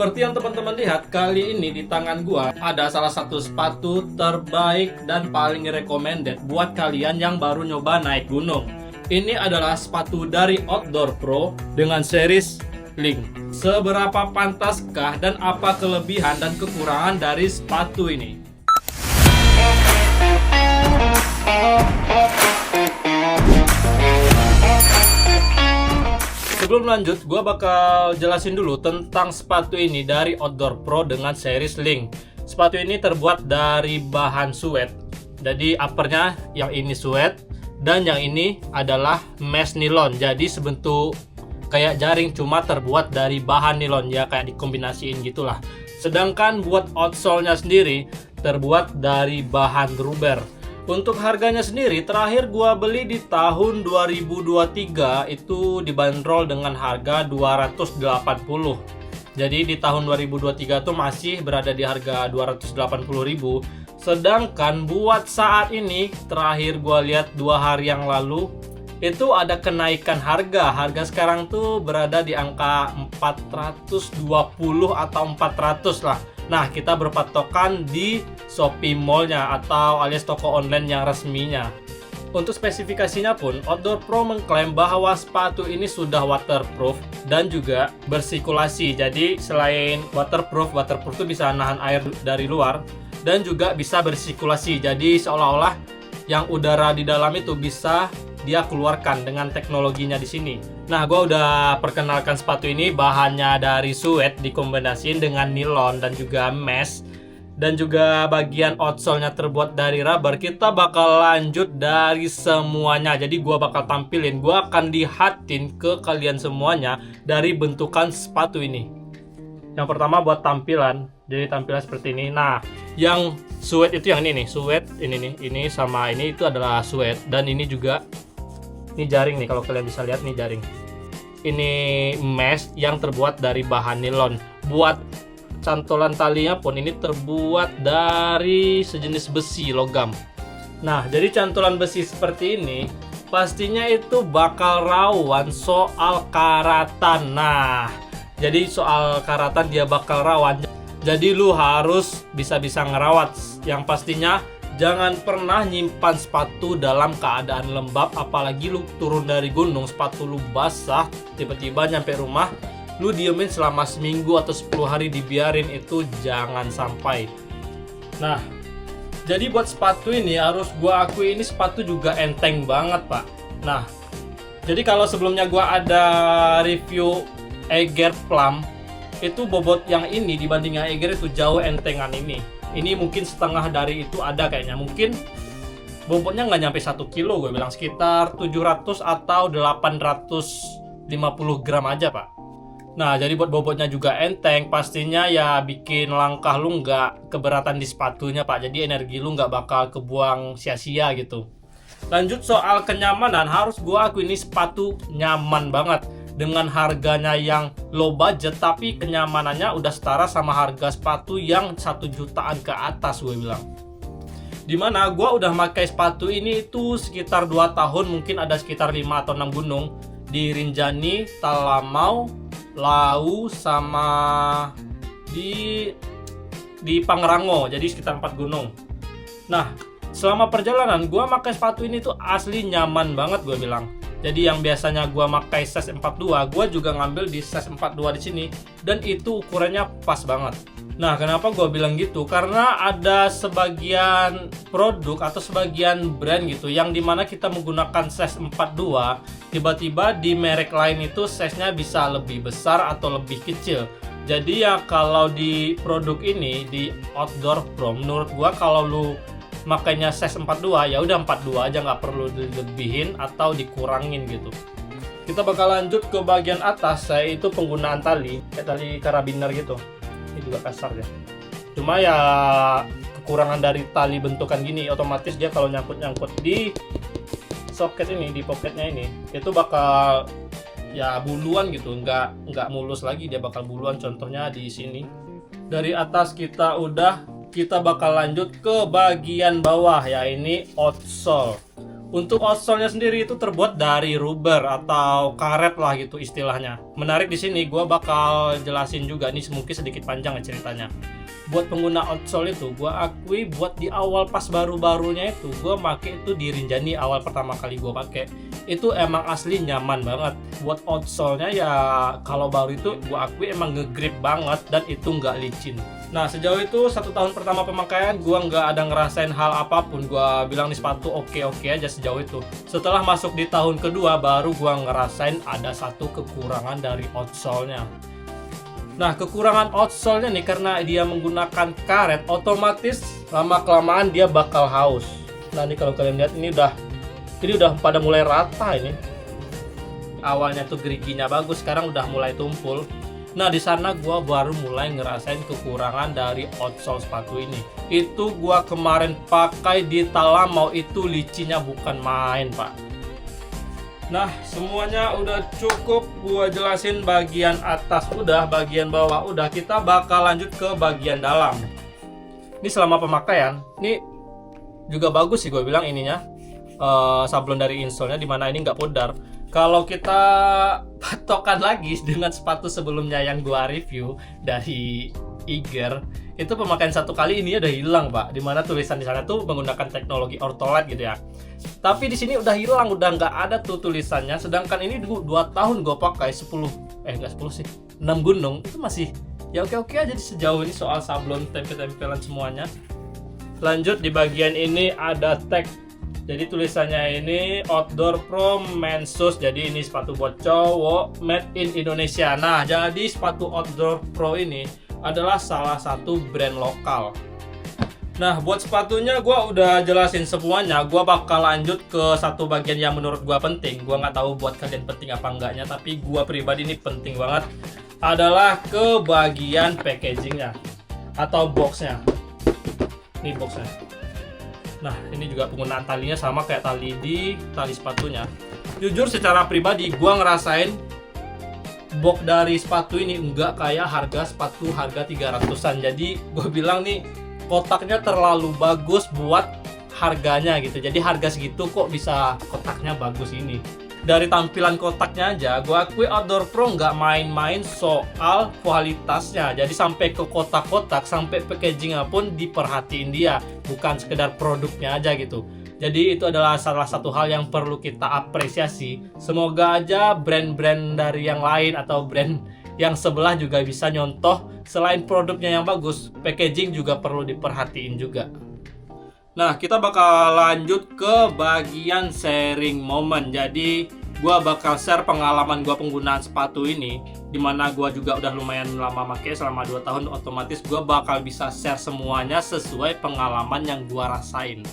Seperti yang teman-teman lihat, kali ini di tangan gua ada salah satu sepatu terbaik dan paling recommended buat kalian yang baru nyoba naik gunung. Ini adalah sepatu dari Outdoor Pro dengan series Link. Seberapa pantaskah dan apa kelebihan dan kekurangan dari sepatu ini? Sebelum lanjut, gue bakal jelasin dulu tentang sepatu ini dari Outdoor Pro dengan series Link. Sepatu ini terbuat dari bahan suede. Jadi uppernya yang ini suede dan yang ini adalah mesh nilon. Jadi sebentuk kayak jaring cuma terbuat dari bahan nilon, ya kayak dikombinasiin gitulah. Sedangkan buat outsole-nya sendiri terbuat dari bahan rubber. Untuk harganya sendiri, terakhir gua beli di tahun 2023 itu dibanderol dengan harga 280. Jadi di tahun 2023 tuh masih berada di harga 280.000. Sedangkan buat saat ini, terakhir gua lihat 2 hari yang lalu, itu ada kenaikan harga. Harga sekarang tuh berada di angka 420 atau 400 lah. Nah, kita berpatokan di Shopee Mall-nya atau alias toko online yang resminya. Untuk spesifikasinya pun, Outdoor Pro mengklaim bahwa sepatu ini sudah waterproof dan juga bersirkulasi. Jadi selain waterproof itu bisa nahan air dari luar dan juga bisa bersirkulasi. Jadi seolah-olah yang udara di dalam itu bisa dia keluarkan dengan teknologinya di sini. Nah, gue udah perkenalkan sepatu ini, bahannya dari suede dikombinasiin dengan nilon dan juga mesh, dan juga bagian outsole-nya terbuat dari rubber. Kita bakal lanjut dari semuanya. Jadi gue bakal tampilin, gue akan lihatin ke kalian semuanya dari bentukan sepatu ini. Yang pertama buat tampilan, jadi tampilan seperti ini. Nah, yang suede itu yang ini nih, suede ini nih, ini sama ini itu adalah suede, dan ini juga ini jaring nih, kalau kalian bisa lihat nih jaring. Ini mesh yang terbuat dari bahan nilon. Buat cantolan talinya pun ini terbuat dari sejenis besi logam. Nah, jadi cantolan besi seperti ini pastinya itu bakal rawan soal karatan. Nah, jadi soal karatan dia bakal rawan. Jadi lu harus bisa-bisa ngerawat. Yang pastinya jangan pernah nyimpan sepatu dalam keadaan lembab, apalagi lu turun dari gunung, sepatu lu basah, tiba-tiba nyampe rumah, lu diemin selama seminggu atau 10 hari dibiarin, itu jangan sampai. Nah, jadi buat sepatu ini harus gua akui ini sepatu juga enteng banget, Pak. Nah, jadi kalau sebelumnya gua ada review Eiger Plum, itu bobot yang ini dibanding yang Eiger itu jauh entengan ini. Ini mungkin setengah dari itu ada kayaknya. Mungkin bobotnya nggak nyampe 1 kilo, gue bilang sekitar 700 atau 850 gram aja, Pak. Nah, jadi buat bobotnya juga enteng, pastinya ya bikin langkah lu nggak keberatan di sepatunya, Pak. Jadi energi lu nggak bakal kebuang sia-sia gitu. Lanjut soal kenyamanan, harus gue akui ini sepatu nyaman banget. Dengan harganya yang low budget, tapi kenyamanannya udah setara sama harga sepatu yang 1 jutaan ke atas, gue bilang. Dimana gue udah pakai sepatu ini itu sekitar 2 tahun, mungkin ada sekitar 5 atau 6 gunung di Rinjani, Talamau, Lau, sama di Pangrango. Jadi sekitar 4 gunung. Nah, selama perjalanan gue pakai sepatu ini tuh asli nyaman banget, gue bilang. Jadi yang biasanya gua pakai size 42, gua juga ngambil di size 42 di sini, dan itu ukurannya pas banget. Nah, kenapa gua bilang gitu? Karena ada sebagian produk atau sebagian brand gitu yang dimana kita menggunakan size 42, tiba-tiba di merek lain itu size-nya bisa lebih besar atau lebih kecil. Jadi ya kalau di produk ini di Outdoor Pro, menurut gua kalau lu makanya size 42 ya udah 42 aja, nggak perlu dilebihin atau dikurangin gitu. Kita bakal lanjut ke bagian atas, yaitu penggunaan tali, kayak tali karabiner gitu. Ini juga kasar ya. Cuma ya kekurangan dari tali bentukan gini, otomatis dia kalau nyangkut di soket ini, di poketnya ini, itu bakal ya buluan gitu, nggak mulus lagi, dia bakal buluan. Contohnya di sini. Dari atas kita bakal lanjut ke bagian bawah, ya ini outsole. Untuk outsole-nya sendiri itu terbuat dari rubber atau karet lah gitu istilahnya. Menarik di sini gua bakal jelasin juga, nih mungkin sedikit panjang ya ceritanya. Buat pengguna outsole itu gua akui buat di awal pas baru-barunya itu gua pakai itu di Rinjani awal pertama kali gua pakai. Itu emang asli nyaman banget. Buat outsole-nya ya kalau baru itu gua akui emang ngegrip banget dan itu nggak licin. Nah sejauh itu 1 tahun pertama pemakaian gua nggak ada ngerasain hal apapun. Gua bilang nih sepatu oke aja sejauh itu. Setelah masuk di tahun kedua baru gua ngerasain ada satu kekurangan dari outsole-nya. Nah kekurangan outsole-nya nih karena dia menggunakan karet, otomatis lama-kelamaan dia bakal haus. Nah ini kalau kalian lihat ini udah pada mulai rata ini. Awalnya tuh geriginya bagus, sekarang udah mulai tumpul. Nah di sana gua baru mulai ngerasain kekurangan dari outsole sepatu ini. Itu gua kemarin pakai di Talamau itu licinnya bukan main, Pak. Nah, semuanya udah cukup gua jelasin bagian atas udah, bagian bawah udah. Kita bakal lanjut ke bagian dalam. Ini selama pemakaian, ini juga bagus sih gua bilang ininya. Sablon dari insole-nya dimana ini nggak pudar. Kalau kita patokan lagi dengan sepatu sebelumnya yang gua review dari Eiger, itu pemakaian 1 kali ini udah hilang, Pak. Dimana tulisan di sana tuh menggunakan teknologi Ortholite gitu ya. Tapi di sini udah hilang, udah nggak ada tuh tulisannya. Sedangkan ini 2 tahun gua pakai 6 gunung itu masih ya oke aja di sejauh ini soal sablon tempel-tempelan semuanya. Lanjut di bagian ini ada tag. Jadi tulisannya ini Outdoor Pro Men's Shoes. Jadi ini sepatu buat cowok made in Indonesia. Nah, jadi sepatu Outdoor Pro ini adalah salah satu brand lokal. Nah, buat sepatunya gue udah jelasin semuanya. Gue bakal lanjut ke satu bagian yang menurut gue penting. Gue nggak tahu buat kalian penting apa enggaknya, tapi gue pribadi ini penting banget. Adalah ke bagian packagingnya atau boxnya. Ini boxnya. Nah, ini juga penggunaan talinya sama kayak tali sepatunya. Jujur secara pribadi gue ngerasain box dari sepatu ini enggak kayak harga sepatu harga 300-an. Jadi gue bilang nih kotaknya terlalu bagus buat harganya gitu. Jadi harga segitu kok bisa kotaknya bagus ini. Dari tampilan kotaknya aja gue akui Outdoor Pro nggak main-main soal kualitasnya. Jadi sampai ke kotak-kotak, sampai packagingnya pun diperhatiin dia, bukan sekedar produknya aja gitu. Jadi itu adalah salah satu hal yang perlu kita apresiasi. Semoga aja brand-brand dari yang lain atau brand yang sebelah juga bisa nyontoh. Selain produknya yang bagus, packaging juga perlu diperhatiin juga. Nah, kita bakal lanjut ke bagian sharing moment. Jadi, gua bakal share pengalaman gua penggunaan sepatu ini, dimana gua juga udah lumayan lama pakai selama 2 tahun. Otomatis gua bakal bisa share semuanya sesuai pengalaman yang gua rasain.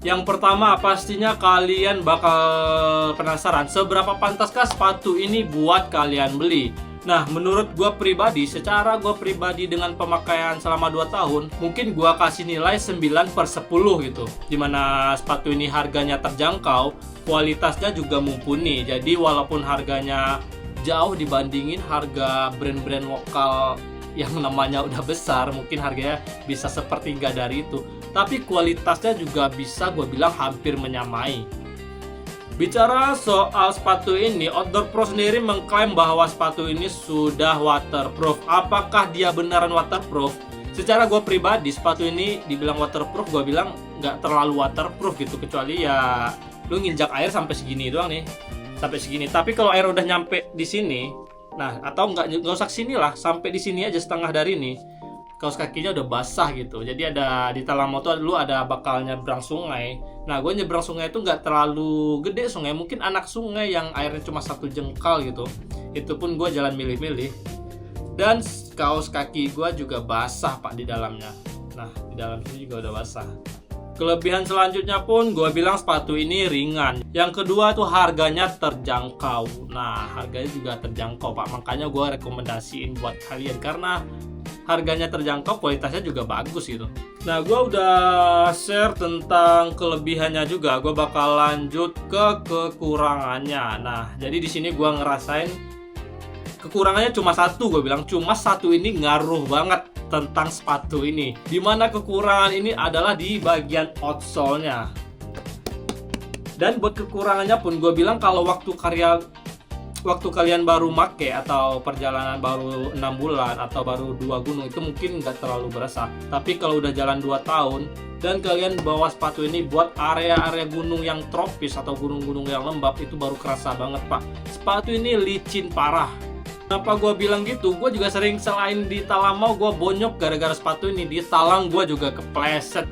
Yang pertama, pastinya kalian bakal penasaran seberapa pantaskah sepatu ini buat kalian beli. Nah, menurut gue pribadi, secara gue pribadi dengan pemakaian selama 2 tahun, mungkin gue kasih nilai 9/10 gitu. Dimana sepatu ini harganya terjangkau, kualitasnya juga mumpuni. Jadi walaupun harganya jauh dibandingin harga brand-brand lokal yang namanya udah besar, mungkin harganya bisa sepertiga dari itu. Tapi kualitasnya juga bisa gue bilang hampir menyamai. Bicara soal sepatu ini, Outdoor Pro sendiri mengklaim bahwa sepatu ini sudah waterproof. Apakah dia beneran waterproof? Secara gue pribadi, sepatu ini dibilang waterproof, gue bilang nggak terlalu waterproof gitu. Kecuali ya lu nginjak air sampai segini doang nih, sampai segini. Tapi kalau air udah nyampe di sini, nah atau nggak usah sini lah, sampai di sini aja setengah dari ini, kaos kakinya udah basah gitu. Jadi ada di Talamau tuh dulu ada bakal nyebrang sungai. Nah gue nyebrang sungai itu nggak terlalu gede sungai, mungkin anak sungai yang airnya cuma 1 jengkal gitu. Itu pun gue jalan milih-milih. Dan kaos kaki gue juga basah Pak di dalamnya. Nah di dalam sini juga udah basah. Kelebihan selanjutnya pun gue bilang sepatu ini ringan. Yang kedua tuh harganya terjangkau. Nah harganya juga terjangkau Pak. Makanya gue rekomendasiin buat kalian karena harganya terjangkau, kualitasnya juga bagus gitu. Nah, gue udah share tentang kelebihannya juga. Gue bakal lanjut ke kekurangannya. Nah, jadi di sini gue ngerasain kekurangannya cuma satu. Gue bilang cuma satu ini ngaruh banget tentang sepatu ini. Dimana kekurangan ini adalah di bagian outsole-nya. Dan buat kekurangannya pun gue bilang kalau waktu kalian baru make atau perjalanan baru 6 bulan atau baru 2 gunung itu mungkin nggak terlalu berasa. Tapi kalau udah jalan 2 tahun dan kalian bawa sepatu ini buat area-area gunung yang tropis atau gunung-gunung yang lembab, itu baru kerasa banget pak. Sepatu ini licin parah. Kenapa gue bilang gitu? Gue juga sering, selain di Talamau gue bonyok gara-gara sepatu ini, di Talang gue juga kepleset.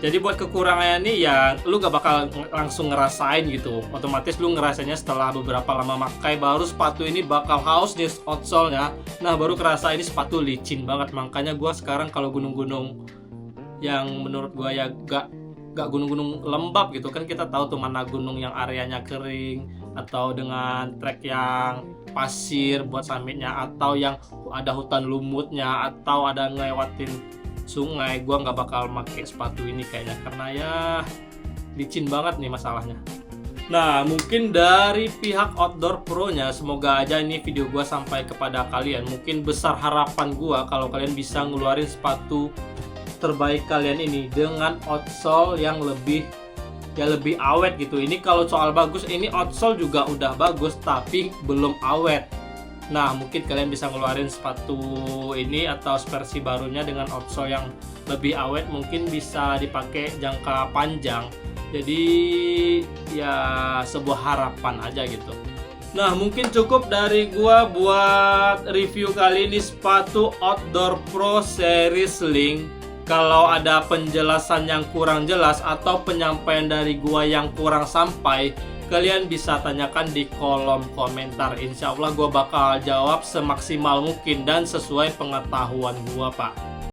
Jadi buat kekurangannya nih ya lu gak bakal langsung ngerasain gitu. Otomatis lu ngerasanya setelah beberapa lama pakai, baru sepatu ini bakal haus nih outsole-nya. Nah baru kerasa ini sepatu licin banget. Makanya gue sekarang kalau gunung-gunung yang menurut gue ya gak gunung-gunung lembab gitu kan, kita tahu tuh mana gunung yang areanya kering atau dengan trek yang pasir buat summitnya, atau yang ada hutan lumutnya, atau ada ngelewatin sungai, gua nggak bakal pakai sepatu ini kayaknya, karena ya licin banget nih masalahnya. Nah mungkin dari pihak Outdoor Pro nya, semoga aja ini video gua sampai kepada kalian. Mungkin besar harapan gua kalau kalian bisa ngeluarin sepatu terbaik kalian ini dengan outsole yang lebih awet gitu. Ini kalau soal bagus, ini outsole juga udah bagus tapi belum awet. Nah mungkin kalian bisa ngeluarin sepatu ini atau versi barunya dengan outsole yang lebih awet, mungkin bisa dipakai jangka panjang. Jadi ya sebuah harapan aja gitu. Nah mungkin cukup dari gua buat review kali ini sepatu Outdoor Pro Series Link. Kalau ada penjelasan yang kurang jelas atau penyampaian dari gua yang kurang sampai, kalian bisa tanyakan di kolom komentar. Insya Allah gue bakal jawab semaksimal mungkin dan sesuai pengetahuan gue pak.